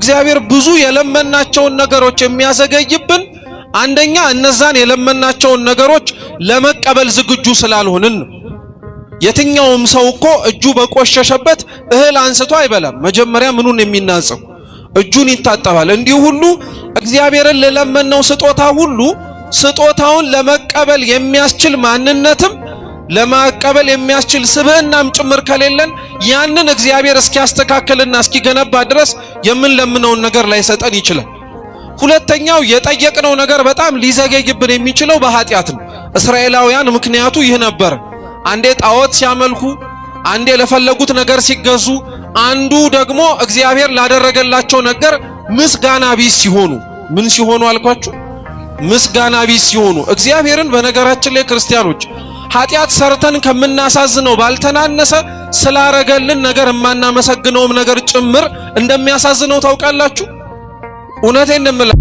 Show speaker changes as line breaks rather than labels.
እግዚአብሔር ብዙ የለመናቸውን ነገሮች የሚያዘገይብን አንደኛ እነዛን የለመናቸውን ነገሮች ለመቀበል ዝግጁ ስላልሆንን ነው። የትኛውም ሰው እኮ እጁ በቆሸሸበት እህል አንስቶ አይበላም። መጀመሪያ ምኑን የሚናጸው እጁን ይታጠባል። እንዲሁ ሁሉ እግዚአብሔርን ለለመነው ስጦታ ሁሉ ስጦታውን ለመቀበል የሚያስችል ማንነትም ለማቀበል የሚያስችል ስብዕናም ጭምር ከሌለን ያንን እግዚአብሔር እስኪያስተካክልና እስኪገነባ ድረስ የምንለምነውን ነገር ላይሰጠን ይችላል። ሁለተኛው የጠየቅነው ነገር በጣም ሊዘገይብን የሚችለው በኃጢአት ነው። እስራኤላውያን ምክንያቱ ይህ ነበር። አንዴ ጣዖት ሲያመልኩ፣ አንዴ ለፈለጉት ነገር ሲገዙ፣ አንዱ ደግሞ እግዚአብሔር ላደረገላቸው ነገር ምስጋና ቢስ ሲሆኑ። ምን ሲሆኑ አልኳችሁ? ምስጋና ቢስ ሲሆኑ። እግዚአብሔርን በነገራችን ላይ ክርስቲያኖች ኃጢአት ሰርተን ከምናሳዝነው ባልተናነሰ ስላረገልን ነገር የማናመሰግነውም ነገር ጭምር እንደሚያሳዝነው ታውቃላችሁ። እውነቴን እንምላ